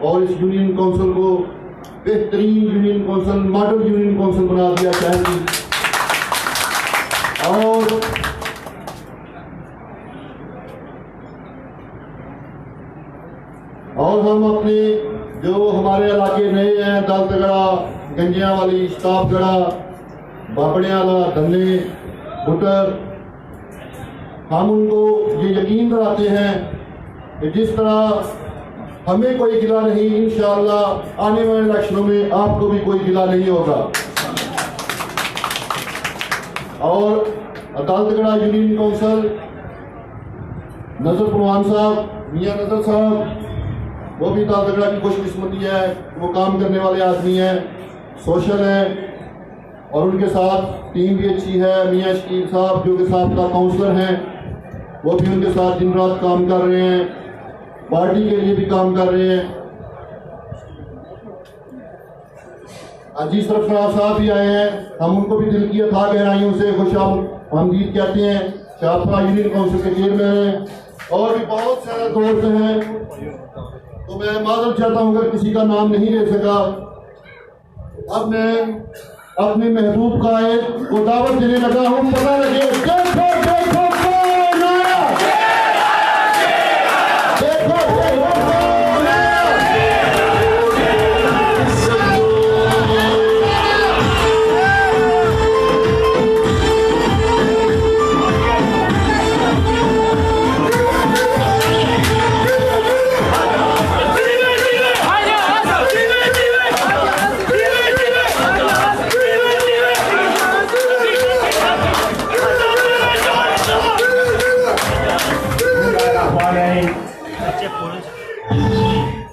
और इस union council को बेहतरीन union council, model union council बना दिया चाहेगी। और हम अपने जो हमारे इलाके नए हैं, दलतगड़ा, गंजिया वाली, स्टाफगढ़ा, बाबड़ियाला, धन्ने, बुटर, हम उनको ये यकीन दिलाते हैं कि जिस तरह हमें कोई गिला नहीं, इंशाअल्लाह आने वाले इलेक्शनों में आपको भी कोई गिला नहीं होगा। और दलतगड़ा यूनियन काउंसिल, नजर परवान साहब, मियां नजर साहब, वो भी दलतगड़ा की खुशकिस्मती है, वो काम करने वाले आदमी हैं, सोशल हैं, और उनके साथ टीम भी अच्छी है। मियां शकील साहब जो कि साहब का काउंसलर हैं, वो भी उनके साथ दिन रात काम कर रहे हैं, पार्टी के लिए भी काम कर रहे हैं। अजीज सरफराज साहब भी आए हैं, हम उनको भी दिल की अथाह गहराइयों से खुशामदीद कहते हैं। शाहपुरा यूनियन काउंसिल के चेयरमैन हैं और भी बहुत सारे दोस्त हैं, तो मैं माजरत चाहता हूँ अगर किसी का नाम नहीं ले सका। अब मैं अपने महबूब कायद को दावत देने लगा हूँ। पता लगे देखो देखो कौन आया, देखो देखो कौन आया।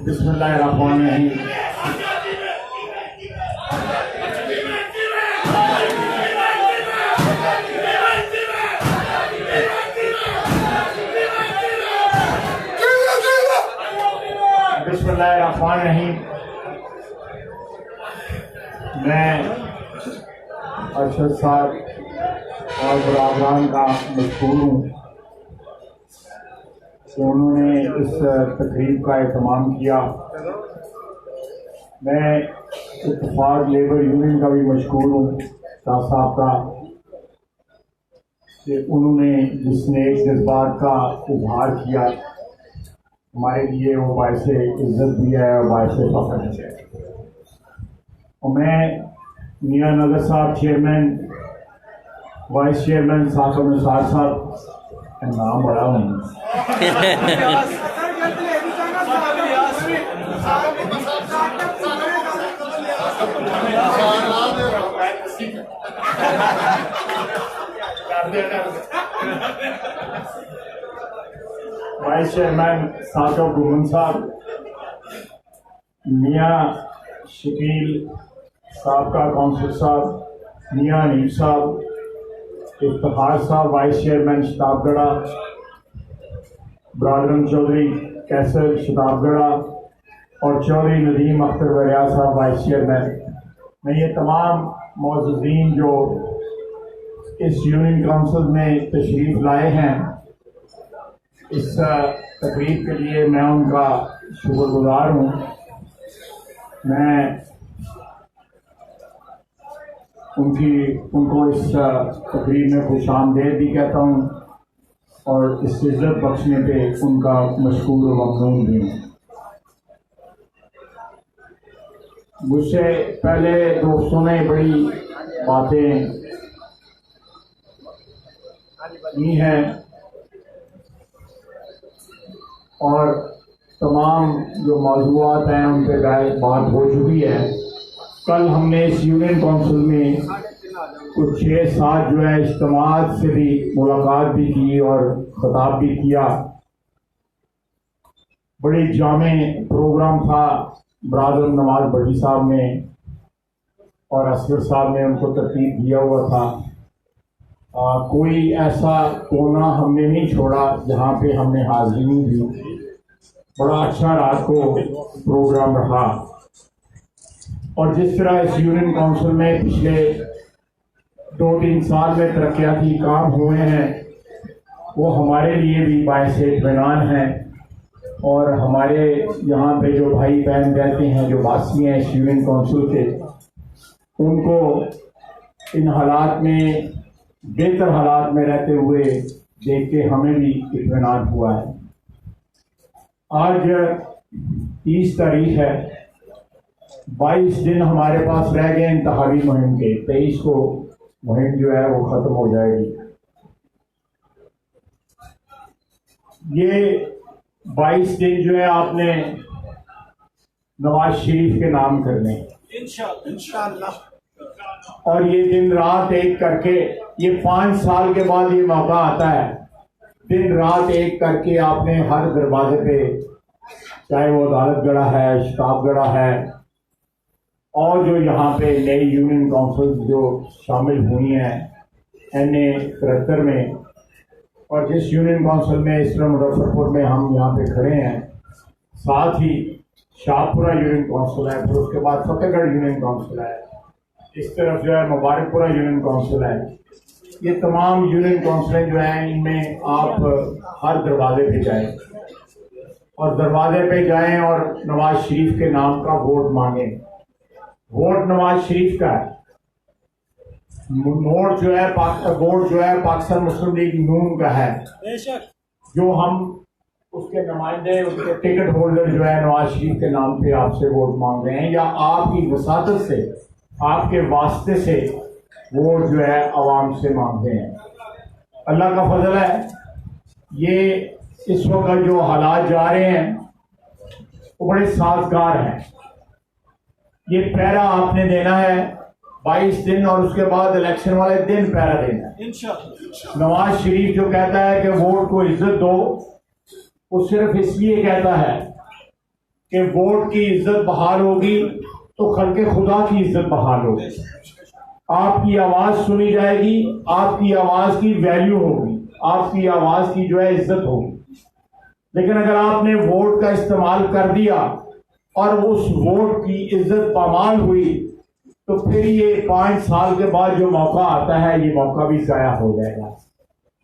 बिस्मिल्लाहिर्रहमानिर्रहीम। बिस्मिल्लाहिर्रहमानिर्रहीम। मैं अरशद साहब और बराबरान का मशकूर हूँ कि उन्होंने इस तकरीब का एहतमाम किया। मैं इत्तेफाक लेबर यूनियन का भी मशकूर हूँ शाह साहब का कि उन्होंने जिसने एक जज्बात का इजहार किया, हमारे लिए वो बायसे इज्जत भी है और बायसे फख्र है। और मैं मियां नजर साहब चेयरमैन, वाइस चेयरमैन साहब निसार साहब, नाम बड़ा हूँ, वाइस चेयरमैन साकिब गुमन साहब, मियां शकील साहब का काउंसिल साहब, मियां हनीफ साहब, इफ्तिखार साहब वाइस चेयरमैन शताबगढ़ा, ब्रादरन चौधरी कैसर शताबगढ़ा और चौधरी नदीम अख्तर वरिया साहब वाइस चेयरमैन। मैं ये तमाम मौजूदीन जो इस यूनियन काउंसिल में तशरीफ़ लाए हैं, इस तकरीब के लिए मैं उनका शुक्रगुजार हूँ। मैं उनको इस तकरीब में खुशामदीद भी कहता हूँ और इस इज्जत बख्शने पे उनका मशकूर व ममनून भी हूँ। मुझसे पहले दोस्तों ने बड़ी बातें की हैं और तमाम जो मौज़ूआत हैं उन पर बात हो चुकी है। कल हमने इस यूनियन काउंसिल में कुछ 6-7 जो है इज्तिमात से भी मुलाकात भी की और खिताब भी किया। बड़ी जामे प्रोग्राम था। ब्रादर नवाज भट्टी साहब ने और असगर साहब ने उनको तरतीब दिया हुआ था। कोई ऐसा कोना हमने नहीं छोड़ा जहाँ पे हमने हाजिरी नहीं दी। बड़ा अच्छा रात को प्रोग्राम रहा और जिस तरह इस यूनियन काउंसिल में पिछले 2-3 साल में तरक्याती काम हुए हैं वो हमारे लिए भी बायसे इत्मीनान हैं और हमारे यहाँ पे जो भाई बहन रहते हैं, जो वासी हैं इस यूनियन काउंसिल के, उनको इन हालात में, बेहतर हालात में रहते हुए देख के हमें भी इत्मीनान हुआ है। आज 30 तारीख है, 22 दिन हमारे पास रह गए इंतखाबी मुहिम के। 23 को मुहिम जो है वो खत्म हो जाएगी। ये 22 दिन जो है आपने नवाज शरीफ के नाम करने, इंशाअल्लाह, और ये दिन रात एक करके, ये 5 साल के बाद ये मौका आता है, दिन रात एक करके आपने हर दरवाजे पे, चाहे वो अदालतगढ़ा है, शताबगढ़ा है, और जो यहाँ पे नई यूनियन काउंसिल जो शामिल हुई हैं NA 73 में, और जिस यूनियन काउंसिल में इस तरह मुजफ्फरपुर में हम यहाँ पे खड़े हैं, साथ ही शाहपुरा यूनियन काउंसिल है, फिर उसके बाद फतेहगढ़ यूनियन काउंसिल है, इस तरफ जो है मुबारकपुरा यूनियन काउंसिल है। ये तमाम यूनियन काउंसिलें जो हैं, इनमें आप हर दरवाजे पे जाएं और दरवाजे पे जाएं और नवाज शरीफ के नाम का वोट मांगें। वोट नवाज शरीफ का है, वोट जो है पाकिस्तान मुस्लिम लीग नून का है, जो हम उसके नुमाइंदे, उसके टिकट होल्डर जो है नवाज शरीफ के नाम पे आपसे वोट मांग रहे हैं, या आपकी वसातत से, आपके वास्ते से वोट जो है आवाम से मांगते हैं। अल्लाह का फजल है, ये इस वक्त जो हालात जा रहे हैं वो बड़े साजगार हैं। ये पहरा आपने देना है 22 दिन, और उसके बाद इलेक्शन वाले दिन पहरा देना है। नवाज शरीफ जो कहता है कि वोट को इज्जत दो, वो सिर्फ इसलिए कहता है कि वोट की इज्जत बहाल होगी तो खल्के खुदा की इज्जत बहाल होगी, आपकी आवाज सुनी जाएगी, आपकी आवाज की वैल्यू होगी, आपकी आवाज की जो है इज्जत होगी। लेकिन अगर आपने वोट का इस्तेमाल कर दिया और उस वोट की इज्जत पामाल हुई, तो फिर ये 5 साल के बाद जो मौका आता है, ये मौका भी जाया हो जाएगा।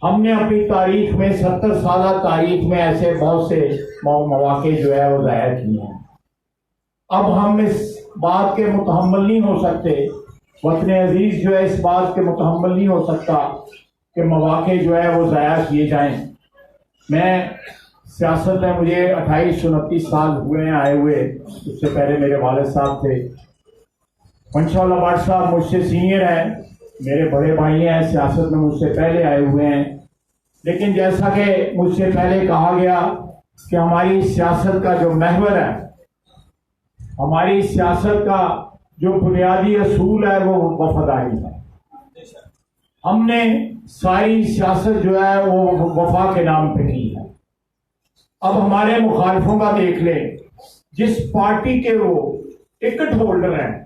हमने अपनी तारीख में, 70 साल तारीख में, ऐसे बहुत से मौके जो है वो जाया किए हैं। अब हम इस बात के मुतहम्मल नहीं हो सकते, वतन अजीज जो है इस बात के मुतहम्मल नहीं हो सकता कि मौके जो है वो ज़ाया किए जाएं। मैं सियासत में, मुझे 28-29 साल हुए हैं आए हुए, उससे पहले मेरे वालिद साहब थे। मंशाअल्लाह भाट साहब मुझसे सीनियर हैं, मेरे बड़े भाई हैं, सियासत में मुझसे पहले आए हुए हैं। लेकिन जैसा कि मुझसे पहले कहा गया कि हमारी सियासत का जो महवर है, हमारी सियासत का जो बुनियादी असूल है वो वफादारी है। हमने सारी सियासत जो है वो वफा के नाम पे की है। अब हमारे मुखालिफों का देख लें, जिस पार्टी के वो टिकट होल्डर हैं,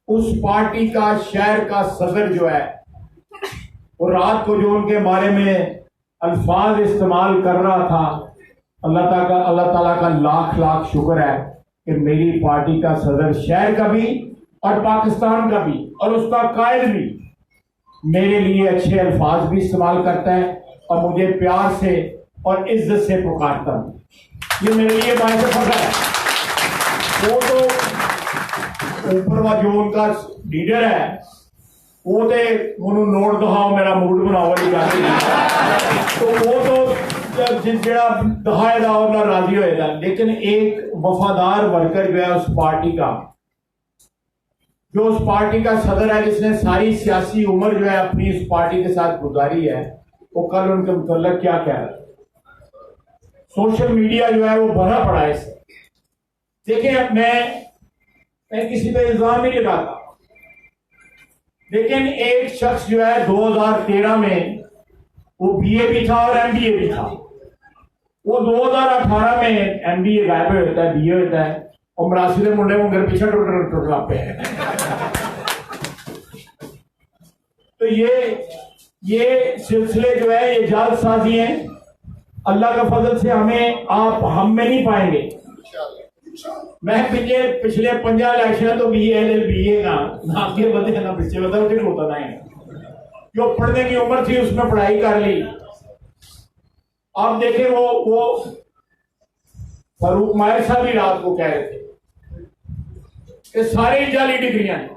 उस पार्टी का शहर का सदर जो है, वो रात को जो उनके बारे में अल्फाज इस्तेमाल कर रहा था, अल्लाह ताला का लाख लाख शुक्र है कि मेरी पार्टी का सदर शहर का भी और पाकिस्तान का भी और उसका कायद भी मेरे लिए अच्छे अल्फाज भी इस्तेमाल करता है और मुझे प्यार से और इज्जत से पुकारता है। ये मेरे लिए बायस फख्र है। वो तो ऊपर वाला जो उनका लीडर है, वो तो उन्होंने नोट दिखाओ मेरा मूड बनाओ वाली गल, तो वो तो जिड़ा दिखाएगा और ना राजी होएगा। लेकिन एक वफादार वर्कर जो है उस पार्टी का, जो उस पार्टी का सदर है, जिसने सारी सियासी उम्र जो है अपनी इस पार्टी के साथ गुजारी है, वो कल उनके मुतल्लिक क्या कह रहा है। सोशल मीडिया जो है वो भरा पड़ा है इससे। देखिए, मैं किसी पे इल्जाम नहीं लगाता, लेकिन एक शख्स जो है 2013 में वो BA भी था और MBA भी था। वो 2018 में MBA गायब होता है, BA होता है, और मरासी के मुंडे को घर पीछे टुट लाते हैं। तो ये सिलसिले जो है ये जालसाजी हैं। अल्लाह का फजल से हम में नहीं पाएंगे। मैं पिछले 50 इलेक्शन तो BA ना आगे बढ़े ना पीछे बढ़े, कुछ होता नहीं। जो पढ़ने की उम्र थी उसमें पढ़ाई कर ली। अब देखें वो फारूक मायर साहब भी रात को कह रहे थे कि सारी जाली डिग्रियां हैं।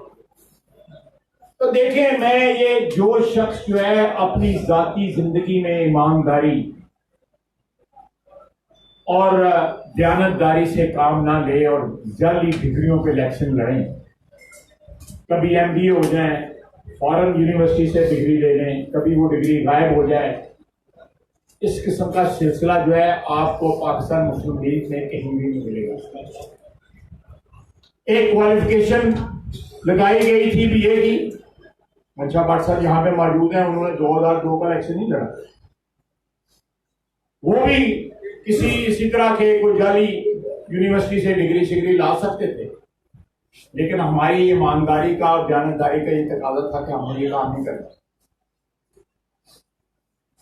तो देखें, मैं ये जो शख्स जो है अपनी जाती जिंदगी में ईमानदारी और दयानतदारी से काम ना ले और जाली डिग्रियों पे इलेक्शन लड़ें, कभी MBA हो जाए, फॉरेन यूनिवर्सिटी से डिग्री ले लें, कभी वो डिग्री गायब हो जाए, इस किस्म का सिलसिला जो है आपको पाकिस्तान मुस्लिम लीग में कहीं भी नहीं मिलेगा। एक क्वालिफिकेशन लगाई गई थी BA की, मंशा भट्ट साहब यहाँ पे मौजूद हैं, उन्होंने 2002 का इलेक्शन नहीं लड़ा, वो भी इसी तरह के कोई जाली यूनिवर्सिटी से डिग्री शिग्री ला सकते थे, लेकिन हमारी ईमानदारी का और दयानतदारी का ये तकाजा था कि हम ये काम नहीं करते।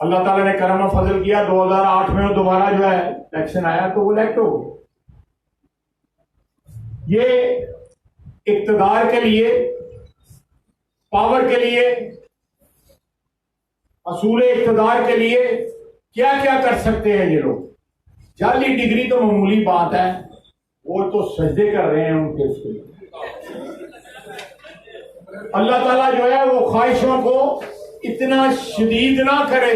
अल्लाह ताला ने करम और फजल किया, 2008 में वो दोबारा जो है इलेक्शन आया तो वो इलेक्ट हो गए। ये इक्तदार के लिए, पावर के लिए, असूल इक्तदार के लिए क्या क्या कर सकते हैं ये लोग। जाली डिग्री तो मामूली बात है, वो तो सजदे कर रहे हैं उनके उसके लिए। अल्लाह ताला जो है वो ख्वाहिशों को इतना शदीद ना करे,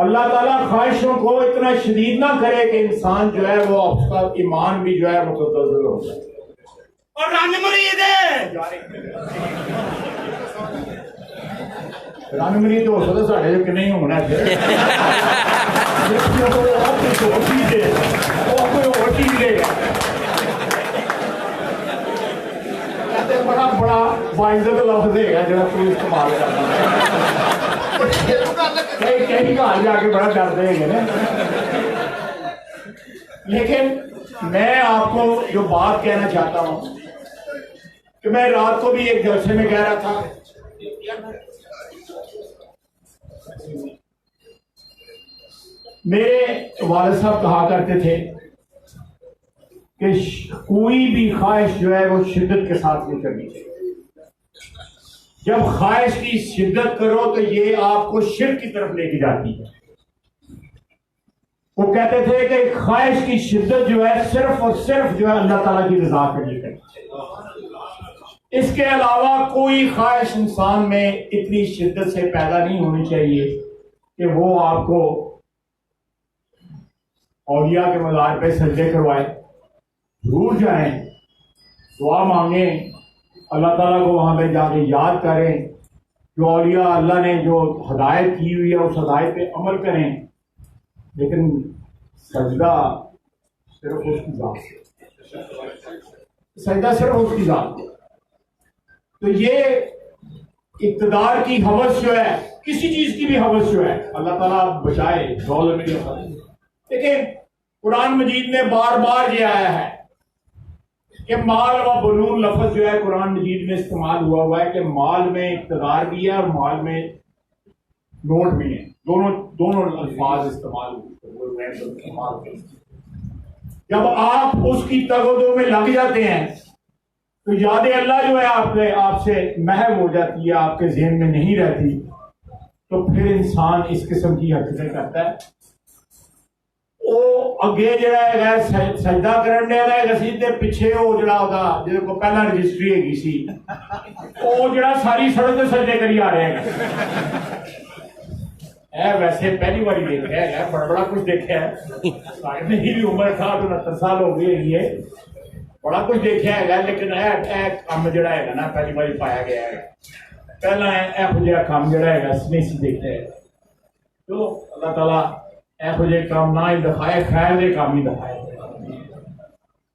अल्लाह ताला ख्वाहिशों को इतना शदीद ना करे कि इंसान जो है वो उसका ईमान भी जो है मुतज़्ज़ल हो जाए। और रानमरी तो हो सकता साढ़े जो कि नहीं होना चाहिए, बड़ा बड़ा बाइज्जत लफ्ज़ है जो तू इस्तेमाल करना कहीं कहा जाके बड़ा डरते हैं ना। लेकिन मैं आपको जो बात कहना चाहता हूं कि मैं रात को भी एक जलसे में कह रहा था, मेरे वालिद साहब कहा करते थे कि कोई भी ख्वाहिश जो है वो शिद्दत के साथ नहीं करनी चाहिए। जब ख्वाहिश की शिद्दत करो तो ये आपको शिर्क की तरफ लेके जाती है। वो कहते थे कि ख्वाहिश की शिद्दत जो है सिर्फ और सिर्फ जो है अल्लाह ताला की रजा के लिए करनी चाहिए। इसके अलावा कोई ख्वाहिश इंसान में इतनी शिद्दत से पैदा नहीं होनी चाहिए कि वो आपको औलिया के मज़ार पे सजदे करवाए। जरूर जाएं, दुआ मांगें, अल्लाह ताला को वहां पे जाके याद करें, जो औलिया अल्लाह ने जो हदायत की हुई है उस हदायत पे अमल करें, लेकिन सजदा सिर्फ उसकी जात से, सजदा सिर्फ उसकी जात से। तो ये इक़्तिदार की हवस जो है, किसी चीज की भी हवस जो है, अल्लाह ताला बचाए। देखिए कुरान मजीद में बार बार ये आया है कि माल व बलून लफ्ज जो है कुरान मजीद में इस्तेमाल हुआ है कि माल में इक़्तिदार भी है और माल में नोट भी है, दोनों अल्फाज इस्तेमाल हुए। जब आप उसकी तगदो में लग जाते हैं तो याद अल्लाह जो है आपसे महव हो जाती है, आपके ज़हन में नहीं रहती, तो फिर इंसान इस किस्म की हरकतें करता है। वो अगे जरा सजदा करन सीधे पिछे वो जरा को पहला रजिस्ट्री हैगी सी, वो जरा सारी सड़क से सजदे करी आ रहे हैं। वैसे पहली बार देखा है, बड़ा कुछ देखा है, मेरी भी उम्र 68-69 साल हो गई है, बड़ा कुछ देखा है, लेकिन काम जरा है ना पहली बार पाया गया है। पहला एहो जिहा काम जरा है नहीं सी देखा है। तो अल्लाह ताला एहो जे काम ना ही दिखाए, खैर दे काम ही दिखाए।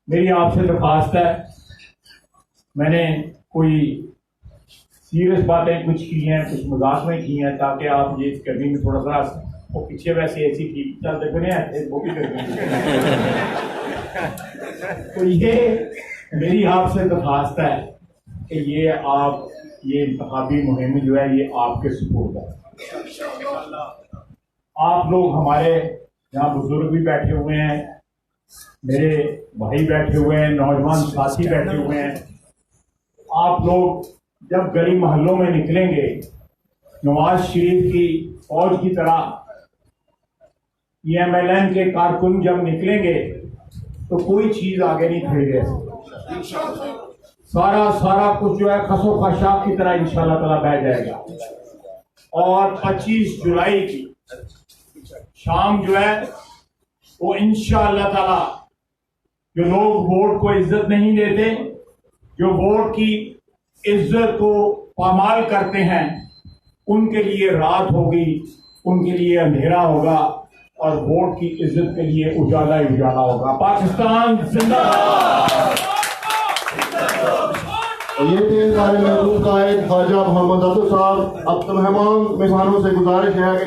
मेरी आपसे दरखास्त है, मैंने कोई सीरियस बातें कुछ की हैं, कुछ मजाक में की हैं, ताकि आप ये कभी में थोड़ा सा वो पीछे वैसे ऐसी ठीक चलते बने वो भी कर तो ये मेरी आपसे दरखास्त है कि ये आप ये इंतखाबी मुहिम जो है ये आपके सुपुर्द है। आप लोग हमारे यहाँ बुजुर्ग भी बैठे हुए हैं, मेरे भाई बैठे हुए हैं, नौजवान साथी बैठे हुए हैं। आप लोग जब गली मोहल्लों में निकलेंगे, नवाज शरीफ की फौज की तरह ये MLN के कारकुन जब निकलेंगे तो कोई चीज आगे नहीं खड़ी रह सकती। सारा कुछ जो है खसो खशाब की तरह इंशाल्लाह ताला बह जाएगा। और 25 जुलाई की शाम जो है वो इंशाल्लाह ताला जो लोग वोट को इज्जत नहीं देते, जो वोट की इज्जत को पामाल करते हैं, उनके लिए रात होगी, उनके लिए अंधेरा होगा और वोट की इज्जत के लिए उजाला ही उजाला होगा। पाकिस्तान जिंदाबाद। और ये थे हमारे महबूब कायद ख्वाजा मोहम्मद अब्दुल साहब। अब तो मेहमानों से गुजारिश है कि